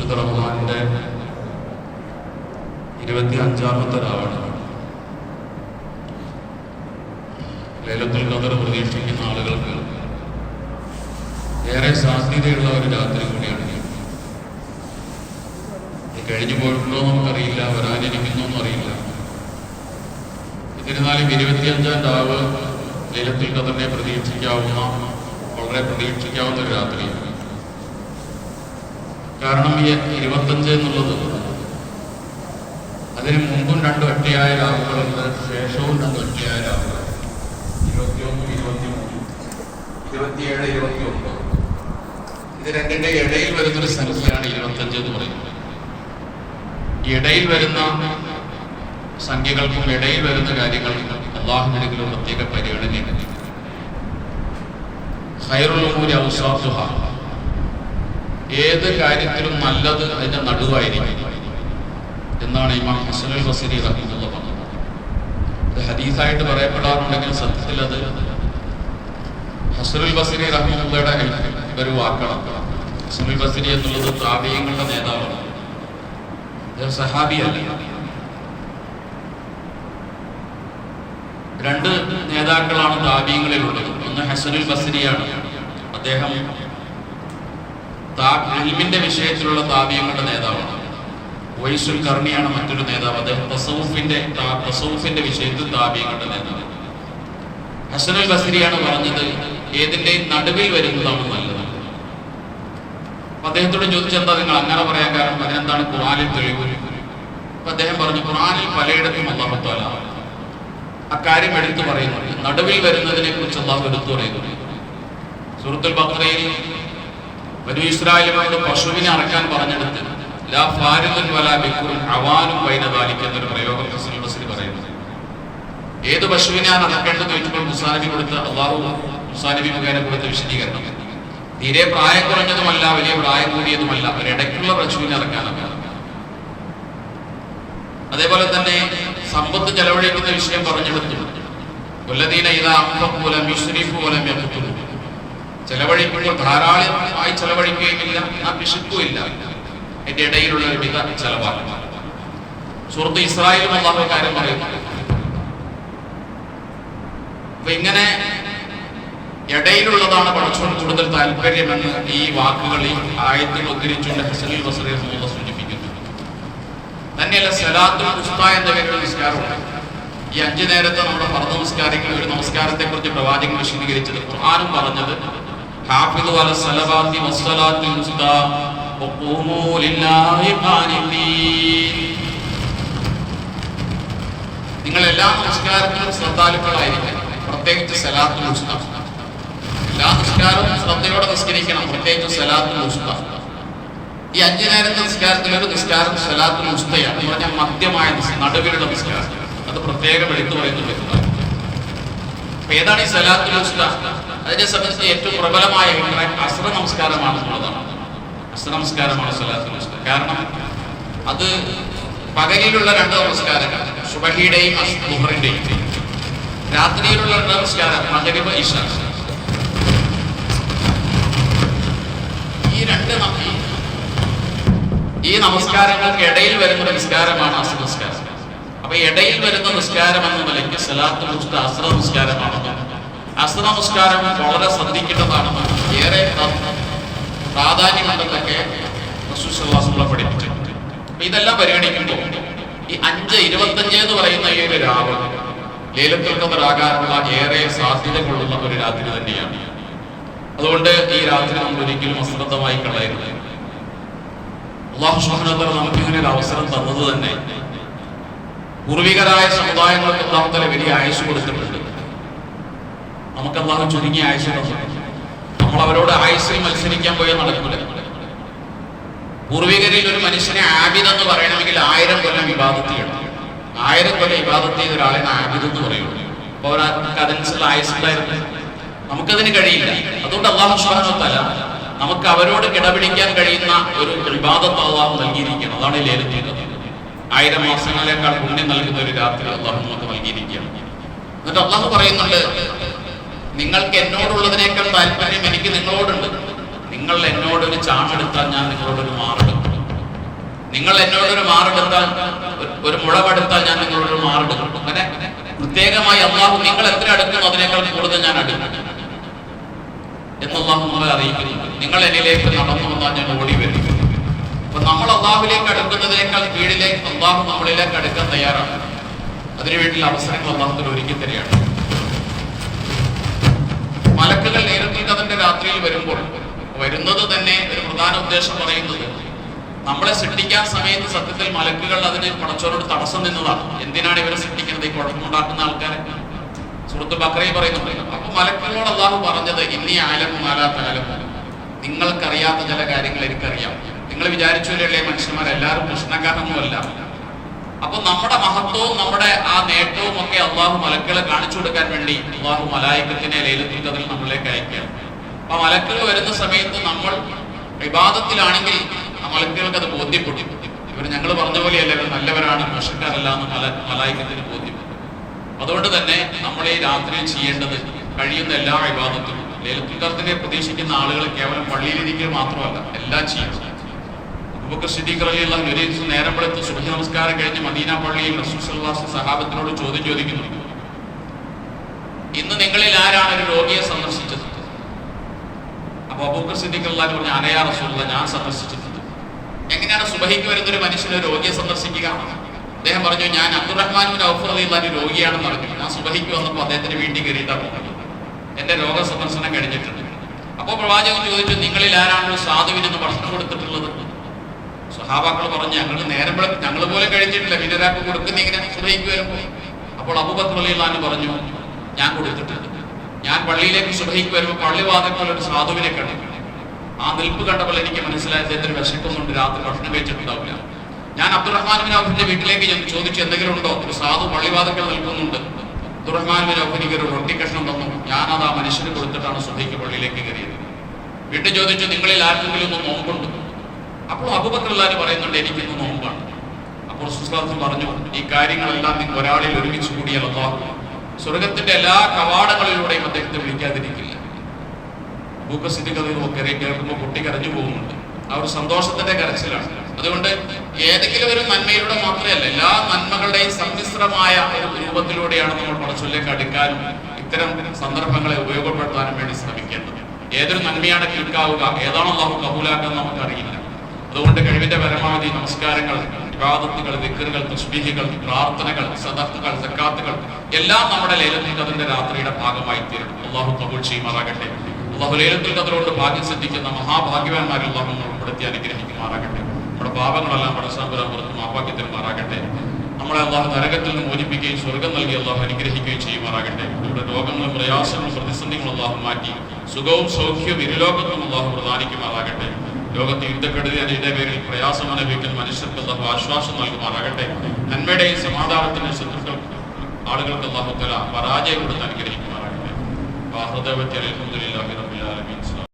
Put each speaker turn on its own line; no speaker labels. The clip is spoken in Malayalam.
വിശുദ്ധ റമദാനിന്റെ 25ാമത്തെ രാവാണ്. ലൈലത്തുൽ ഖദർ പ്രതീക്ഷിക്കുന്ന ആളുകൾക്ക് ഏറെ സാധ്യതയുള്ള ഒരു രാത്രി കൂടിയാണ്. കഴിഞ്ഞു പോയിട്ടുണ്ടോ നമുക്കറിയില്ല, വരാനിരിക്കുന്നോന്നും അറിയില്ല. എന്നിരുന്നാലും 25ാം രാവ് ലൈലത്തുൽ ഖദറിനെ വളരെ പ്രതീക്ഷിക്കാവുന്ന ഒരു രാത്രിയാണ്. കാരണം ഈ 25 എന്നുള്ളത് അതിന് മുമ്പും 2 ഒറ്റയായ രാവുകളുണ്ട്, ശേഷവും 2 ഒറ്റയായ രാവുകൾ, 21, 23, 27, 29. ഇത് രണ്ടിന്റെ ഇടയിൽ വരുന്നൊരു സംഖ്യയാണ് 25 എന്ന് പറയുന്നത്. ഇടയിൽ വരുന്ന സംഖ്യകൾക്കും ഇടയിൽ വരുന്ന കാര്യങ്ങൾക്കും അല്ലാഹുവിന്റെ പ്രത്യേക പരിഗണനയുണ്ട്. ഖൈറുൽ ഉമൂരി ഔസാത്തുഹാ, ഏത് കാര്യത്തിലും നല്ലത് അതിന്റെ നടുവായിരിക്കും എന്നാണ് ഇമാം ഹസനുൽ ബസ്രി റഹിമഹുല്ലാഹ് പറഞ്ഞത്. ഇത് ഹദീസായിട്ട് പറയപ്പെടാറുണ്ടെങ്കിൽ സത്യത്തിൽ അത് ഹസനുൽ ബസ്രി റഹിമഹുല്ലാഹയുടെ ഒരു വാക്കാണ്. ഹസനുൽ ബസ്രി എന്നുള്ളത് താബിഈങ്ങളുടെ നേതാവാണ്, സഹാബിയല്ല. 2 നേതാക്കളാണ് താബിഈങ്ങളിലുള്ളത്. ഒന്ന് ഹസനുൽ ബസ്രിയാണ്, അദ്ദേഹം ഇൽമിന്റെ വിഷയത്തിലുള്ള താബിഈങ്ങളുടെ നേതാവാണ്. വൈസുൽ കർണിയാണ് മറ്റൊരു നേതാവ്, അദ്ദേഹം തസവുഫിന്റെ വിഷയത്തിൽ താബിഈങ്ങളുടെ നേതാവ്. ഹസനുൽ ബസ്രിയാണ് പറഞ്ഞത് ഏതിന്റെയും നടുവിൽ വരുന്നതാണ് നല്ലത്. അദ്ദേഹത്തോട് ചോദിച്ചെന്താ നിങ്ങൾ അങ്ങനെ പറയാൻ കാരണം, അതിനെന്താണ് ഖുർആനിൽ തെളിവ്? അപ്പൊ അദ്ദേഹം പറഞ്ഞു, ഖുർആനിൽ പലയിടത്തും അല്ലാഹു തആല അക്കാര്യം എടുത്തു പറയുന്നുണ്ട്. നടുവിൽ വരുന്നതിനെ കുറിച്ച് അല്ലാഹു എടുത്തു പറയുന്നു. സൂറത്തുൽ ബഖറയിൽ ബനൂ ഇസ്രായേലിനോട് പശുവിനെ അറക്കാൻ പറഞ്ഞെടുത്ത് ലാ ഫാരിദുൻ വലാ ബിക്റുൻ അവാനും ബൈന ദാലിക എന്നൊരു പ്രയോഗം ഹസനുൽ ബസ്രി പറയുന്നു. ഏത് പശുവിനെയാണ് അറക്കേണ്ടത് ചോദിച്ചപ്പോൾ മൂസാ നബി കൊടുത്ത അല്ലാഹു മൂസാ നബി മുഖേന കൊടുത്ത വിശദീകരണം തീരെ പ്രായം കുറഞ്ഞതുമല്ല വലിയ പ്രായം കൂടിയതുമല്ല, ഒരിടയ്ക്കുള്ള പശുവിനെ ഇറക്കാനൊക്കെ. അതേപോലെ തന്നെ സമ്പത്ത് ചെലവഴിക്കുന്ന വിഷയം പറഞ്ഞെടുത്തു. വല്ലദീന ഇദാ അൻഫഖൂ ലം യുസ്രിഫൂ വലം യഖ്തുറൂ, ചെലവഴിക്കുമ്പോൾ ധാരാളമായി ചെലവഴിക്കുകയുമില്ല, പിശുക്കുകയില്ല, അതിന്റെ ഇടയിലുള്ള ഒരു മിത ചെലവാണ്. സൂറത്ത് ഇസ്രായേലും അല്ലാഹു കാര്യം പറയുന്നു. അപ്പൊ ഇങ്ങനെ ഇടയിലുള്ളതാണ് പഠിച്ചുകൊണ്ട് കൂടുതൽ താല്പര്യമെന്ന് ഈ വാക്കുകൾ ഈ ആയത്തിൽ ഉദ്ധരിച്ചുകൊണ്ട് ഹസനുൽ ബസ്രി റഹിമഹുല്ലാഹ് സൂചിപ്പിക്കുന്നു. തന്നെയല്ല സലാത്തുൽ വുസ്താ എന്ന പേരിൽ നിസ്കാരമുണ്ട്. ഈ 5 നേരത്തെ നമ്മുടെ ഫർദ് നമസ്കാരങ്ങളിൽ ഒരു നമസ്കാരത്തെ കുറിച്ച് പ്രവാചകൻ വിശദീകരിച്ചത്, ഖുർആനും പറഞ്ഞത് ഹാഫിദു അല സലവാത്തി വസ്സലാത്തുൽ വുസ്താ വഖൂമൂ ലില്ലാഹി ഖാനിതീൻ. നിങ്ങൾ എല്ലാ നമസ്കാരത്തിലും ശ്രദ്ധാലുക്കളായിരിക്കണം, പ്രത്യേകിച്ച് സലാത്തുൽ വുസ്താ. എല്ലാ നിസ്കാരവും ശ്രദ്ധയോടെ നിസ്കരിക്കണം, പ്രത്യേകിച്ച് സലാത്തുൽ വുസ്താ. ഈ 5 നേരത്തെ നിസ്കാരത്തിലൊരു നിസ്കാരം സലാത്തുൽ വുസ്തയാണ്, എന്ന് പറഞ്ഞാൽ മധ്യമായ നടുവിലുള്ള നിസ്കാരം. അത് പ്രത്യേകം എടുത്തു പറയുന്നു. അപ്പൊ ഏതാണ് ഈ സലാത്തുൽ വുസ്താ? അതിനെ സംബന്ധിച്ച് ഏറ്റവും പ്രബലമായ അഭിപ്രായം അസ്ർ നമസ്കാരമാണ് എന്നുള്ളതാണ്. അസ്ർ നമസ്കാരമാണ് സലാത്തുൽ വുസ്താ. കാരണം അത് പകലിലുള്ള 2 നമസ്കാരങ്ങൾ, സുബഹിയുടെയും ദുഹറിന്റെയും, രാത്രിയിലുള്ള 2 നമസ്കാരം, മഗ്രിബ് ഇശാ. ഈ നമസ്കാരങ്ങൾക്ക് ഇടയിൽ വരുന്ന നിസ്കാരമാണ് അസ്ർ നിസ്കാരം. അപ്പൊ ഇടയിൽ വരുന്ന നിസ്കാരം എന്ന നിലയ്ക്ക് സലാത്തുൽ വുസ്താ അസ്ർ നമസ്കാരമാണെന്നും അസ്ർ നമസ്കാരം വളരെ ശ്രദ്ധിക്കേണ്ടതാണെന്നും ഏറെ പ്രാധാന്യമുണ്ടെന്നൊക്കെ റസൂൽ സ്വല്ലല്ലാഹു അലൈഹി വസല്ലം പഠിപ്പിച്ചിട്ടുണ്ട്. ഇതെല്ലാം പരിഗണിക്കുമ്പോൾ ഈ 5:25 എന്ന് പറയുന്ന ഈ ഒരു രാവ് ലൈലത്തുൽ ഖദർ ആകാനുള്ള ഏറെ സാധ്യതകളുള്ള ഒരു രാത്രി തന്നെയാണ്. അതുകൊണ്ട് ഈ രാത്രി നമ്മൾ ഒരിക്കലും അശ്രദ്ധമായി കളയരുത്. അല്ലാഹു സുബ്ഹാനഹു വ തആല നമുക്ക് ഇങ്ങനെ ഒരു അവസരം തന്നത് തന്നെ പൂർവികരായ സമുദായങ്ങൾക്ക് അല്ലാഹു തആല വലിയ ആയുസ് കൊടുത്തിട്ടുണ്ട്. നമുക്ക് അല്ലാഹു ചുരുങ്ങിയ ആയുസ് തന്നിട്ടുണ്ട്. നമ്മൾ അവരോട് ആയുസ്സിൽ മത്സരിക്കാൻ പോയാൽ നടക്കില്ല. പൂർവികരിൽ ഒരു മനുഷ്യനെ ആബിദ് എന്ന് പറയണമെങ്കിൽ 1000 കൊല്ലം ഇബാദത്ത് ചെയ്യണം. 1000 കൊല്ലം ഇബാദത്ത് ചെയ്ത ഒരാളെ ആബിദ് എന്ന് പറയുള്ളൂ. അപ്പൊ അവർക്ക് അതിനനുസരിച്ചുള്ള ആയുസ് ഉണ്ടായിരുന്നു. നമുക്കതിന് കഴിയില്ല. അതുകൊണ്ട് അല്ലാഹു സുബ്ഹാനഹു വ തആല നമുക്ക് അവരോട് കിടപിടിക്കാൻ കഴിയുന്ന ഒരു ഇബാദത്ത് അല്ലാഹു നൽകിയിരിക്കുകയാണ്. അതാണ് ലൈലത്തുൽ ഖദർ. 1000 മാസങ്ങളേക്കാൾ പുണ്യം നൽകുന്ന ഒരു രാത്രി അല്ലാഹു നമുക്ക് നൽകിയിരിക്കുകയാണ്. എന്നിട്ട് അല്ലാഹു പറയുന്നുണ്ട്, നിങ്ങൾക്ക് എന്നോടുള്ളതിനേക്കാൾ താല്പര്യം എനിക്ക് നിങ്ങളോടുണ്ട്. നിങ്ങൾ എന്നോടൊരു ചാണെടുത്താൽ ഞാൻ നിങ്ങളോടൊരു മാറെടുക്കും. നിങ്ങൾ എന്നോടൊരു മാറെടുത്താൽ, ഒരു മുഴമെടുത്താൽ ഞാൻ നിങ്ങളോടൊരു മാറെടുക്കും. അങ്ങനെ പ്രത്യേകമായി അള്ളാഹു നിങ്ങൾ എത്ര അടുക്കുന്നു അതിനേക്കാൾ കൂടുതൽ ഞാൻ അടുക്കും എന്ന് അള്ളാഹു നമ്മളെ അറിയിക്കുന്നു. നിങ്ങൾ എന്നിലേക്ക് നടന്നു വന്നാൽ ഞാൻ ഓടി വരും. അപ്പൊ നമ്മൾ അള്ളാഹുലേക്ക് അടുക്കുന്നതിനേക്കാൾ കീഴിലെ അള്ളാഹു നമ്മളിലേക്ക് അടുക്കാൻ തയ്യാറാണ്. അതിനുവേണ്ടിയുള്ള അവസരങ്ങൾ അള്ളാഹുത്തിൽ ഒരുക്കി തരികയാണ്. മലക്കുകൾ ലൈലത്തുൽ ഖദറിന്റെ രാത്രിയിൽ വരുന്നത് തന്നെ ഒരു പ്രധാന ഉദ്ദേശം പറയുന്നത്, നമ്മളെ സൃഷ്ടിക്കാൻ സമയത്ത് സത്യത്തിൽ മലക്കുകൾ അതിന് പടച്ചവരോട് തടസ്സം നിന്നതാണ്. എന്തിനാണ് ഇവരെ സൃഷ്ടിക്കുന്നത്, ഈ കുഴപ്പമുണ്ടാക്കുന്ന ആൾക്കാരെ? സൂറത്തുൽ ബഖറയിൽ പറയുന്നുണ്ട്. അപ്പൊ മലക്കുകളോട് അള്ളാഹു പറഞ്ഞത്, ഇന്നി അഅലമു മാ ലാ തഅലമൂൻ, നിങ്ങൾക്കറിയാത്ത ചില കാര്യങ്ങൾ എനിക്കറിയാം. നിങ്ങൾ വിചാരിച്ചല്ലേ മനുഷ്യന്മാരെല്ലാവരും പ്രശ്നക്കാരൊന്നുമല്ല. അപ്പൊ നമ്മുടെ മഹത്വവും നമ്മുടെ ആ നേട്ടവും ഒക്കെ അള്ളാഹു മലക്കുകളെ കാണിച്ചു കൊടുക്കാൻ വേണ്ടി അള്ളാഹു മലായികത്തിനെ ലൈലത്തുൽ ഖദറിൽ നമ്മളിലേക്ക് അയക്കുകയാണ്. അപ്പൊ മലക്കുകൾ വരുന്ന സമയത്ത് നമ്മൾ ഇബാദത്തിലാണെങ്കിൽ ആ മലക്കുകൾക്ക് അത് ബോധ്യപ്പെടും. ഇവർ ഞങ്ങൾ പറഞ്ഞ പോലെയല്ല, ഇവർ നല്ലവരാണ്, മോശക്കാരല്ല എന്ന് മലായികത്തിന് ബോധ്യപ്പെടും. അതുകൊണ്ട് തന്നെ നമ്മൾ ഈ രാത്രിയിൽ ചെയ്യേണ്ടത് കഴിയുന്ന എല്ലാ ഇബാദത്തും ലൈലത്തുൽ ഖദറിനെ പ്രതീക്ഷിക്കുന്ന ആളുകൾ കേവലം പള്ളിയിലിരിക്കുക മാത്രമല്ല, എല്ലാം ചെയ്യണം. അബൂബക്കർ സിദ്ദീഖ് റളിയല്ലാഹു അൻഹു ഒരു ദിവസം നേരം വെളുത്ത് സുബ്ഹി നമസ്കാരം കഴിഞ്ഞ് മദീന പള്ളിയിൽ റസൂൽ സ്വല്ലല്ലാഹു അലൈഹി വസല്ലം സഹാബത്തിനോട് ചോദ്യം ചോദിക്കുന്നു, ഇന്ന് നിങ്ങളിൽ ആരാണ് ഒരു രോഗിയെ സന്ദർശിച്ചത്? അപ്പൊ അബൂബക്കർ സിദ്ദീഖ് റളിയല്ലാഹു അൻഹു പറഞ്ഞു, അനയാ റസൂലുള്ളാഹ്, ഞാൻ സന്ദർശിച്ചിട്ടുണ്ട്. എങ്ങനെയാണ് സുബഹിക്ക് വരുന്ന ഒരു മനുഷ്യനെ രോഗിയെ സന്ദർശിക്കുക? അദ്ദേഹം പറഞ്ഞു, ഞാൻ അബ്ദുറഹ്മാൻ ബിൻ ഔഫ് റളിയല്ലാഹു അൻഹു രോഗിയാണെന്ന് പറഞ്ഞു. ഞാൻ സുബഹിക്ക് വന്നപ്പോൾ അദ്ദേഹത്തിന് വീട്ടിൽ കയറിയിട്ടാണ് പോകുന്നത്. എന്റെ രോഗ സന്ദർശനം കഴിഞ്ഞിട്ടുണ്ട്. അപ്പോൾ പ്രവാചകൻ ചോദിച്ചു, നിങ്ങളിൽ ആരാണ് ഒരു സാധുവിന് ഭക്ഷണം കൊടുത്തിട്ടുള്ളത്? സഹാബാക്കൾ പറഞ്ഞു, ഞങ്ങൾ പോലും കഴിച്ചിട്ടില്ല, പിന്നെ ഒരാൾക്ക് കൊടുക്കുന്ന ഇങ്ങനെ സുബഹിക്ക് വരുമ്പോൾ. അപ്പോൾ അബൂബക്കർ റളിയല്ലാഹു അൻഹു പറഞ്ഞു, ഞാൻ കൊടുത്തിട്ടുണ്ട്. ഞാൻ പള്ളിയിലേക്ക് സുബഹിക്ക് വരുമ്പോൾ പള്ളിവാതിൽക്കൽ ഒരു സാധുവിനെ കണ്ടു. ആ നിൽപ്പ് കണ്ടപ്പോൾ എനിക്ക് മനസ്സിലായത് എന്തൊരു വിശക്കുന്നുണ്ട്, രാത്രി ഭക്ഷണം കഴിച്ചിട്ടുണ്ടാവില്ല. ഞാൻ അബ്ദുറഹ്മാൻ ബിൻ ഔഫിന്റെ വീട്ടിലേക്ക് ചോദിച്ചു, എന്തെങ്കിലും ഉണ്ടോ? ഒരു സാധു പള്ളിവാതിൽക്കൽ നിൽക്കുന്നുണ്ട്. അബ്ദുറഹ്മാൻ ബിൻ ഔഫ് എനിക്ക് ഒരു റൊട്ടി കഷ്ണം തന്നു. ഞാനത് ആ മനുഷ്യന് കൊടുത്തിട്ടാണ് സുബഹിക്ക് പള്ളിയിലേക്ക് കയറിയത്. വീട്ടിൽ ചോദിച്ചു, നിങ്ങളിൽ ആർക്കെങ്കിലും ഒന്ന് നോമ്പുണ്ട്? അപ്പോൾ അബൂബക്കർ റളിയല്ലാഹു പറയുന്നുണ്ട്, എനിക്കിന്ന് നോമ്പാണ്. അപ്പോൾ റസൂലുള്ളാഹി പറഞ്ഞു, ഈ കാര്യങ്ങളെല്ലാം നിങ്ങൾ ഒരാളിൽ ഒരുമിച്ച് കൂടിയാൽ അല്ലാഹു സ്വർഗത്തിന്റെ എല്ലാ കവാടങ്ങളിലൂടെയും അദ്ദേഹത്തെ വിളിക്കാതിരിക്കില്ല. അബൂബക്കർ സിദ്ദീഖ് റളിയല്ലാഹു കേൾക്കുമ്പോൾ പൊട്ടി കരഞ്ഞു പോകുന്നുണ്ട്. ആ ഒരു സന്തോഷത്തിന്റെ കരച്ചിലാണ്. അതുകൊണ്ട് ഏതെങ്കിലും ഒരു നന്മയിലൂടെ മാത്രമല്ല, എല്ലാ നന്മകളുടെയും സമ്മിശ്രമായ ഒരു രൂപത്തിലൂടെയാണ് നമ്മൾ പടച്ചവനിലേക്ക് അടുക്കാനും ഇത്തരം സന്ദർഭങ്ങളെ ഉപയോഗപ്പെടുത്താനും വേണ്ടി ശ്രമിക്കേണ്ടത്. ഏതൊരു നന്മയാണ് കേൾക്കാവുക, ഏതാണോ അല്ലാഹു കബൂലാക്കുക നമുക്കറിയില്ല. അതുകൊണ്ട് കഴിവിന്റെ പരമാവധി നമസ്കാരങ്ങൾ, ഇബാദത്തുകൾ, ദിക്റുകൾ, തസ്ബീഹുകൾ, പ്രാർത്ഥനകൾ, സദഖകൾ, സക്കാത്തുകൾ എല്ലാം നമ്മുടെ ലൈലത്തുൽ ഖദറിന്റെ രാത്രിയുടെ ഭാഗമായി തീരണം. അല്ലാഹു കബൂൽ ചെയ്യുമാറാകട്ടെ. അല്ലാഹു ലൈലത്തുൽ ഖദർ കൊണ്ട് ഭാഗ്യം സിദ്ധിക്കുന്ന മഹാഭാഗ്യവാന്മാരിൽ അല്ലാഹു നമ്മെ ഉൾപ്പെടുത്തി അനുഗ്രഹിക്കുമാറാകട്ടെ. നമ്മുടെ പാപങ്ങളെല്ലാം പടച്ചതമ്പുരാൻ പുറത്ത് മാപ്പാക്കി തരുമാറാകട്ടെ. നമ്മളെ അല്ലാഹു നരകത്തിൽ നിന്ന് മോചിപ്പിക്കുകയും സ്വർഗം നൽകി അല്ലാഹു അനുഗ്രഹിക്കുകയും ചെയ്യുമാറാകട്ടെ. നമ്മുടെ രോഗങ്ങളും പ്രയാസങ്ങളും പ്രതിസന്ധികളും അല്ലാഹു മാറ്റി സുഖവും സൗഖ്യവും ഇരുലോകത്തും അല്ലാഹു പ്രദാനിക്കുമാറാകട്ടെ. ലോകത്തെ യുദ്ധക്കെടുതിയുടെ പേരിൽ പ്രയാസം അനുഭവിക്കുന്ന മനുഷ്യർക്ക് അല്ലാഹു ആശ്വാസം നൽകുമാറാകട്ടെ. നന്മയുടെയും സമാധാനത്തിന്റെയും ശത്രുക്കൾ ആളുകൾക്ക് അല്ലാഹു തആല പരാജയം കൊടുത്ത് അനുഗ്രഹിക്കുമാറാകട്ടെ. അൽഹംദുലില്ലാഹി റബ്ബിൽ ആലമീൻ.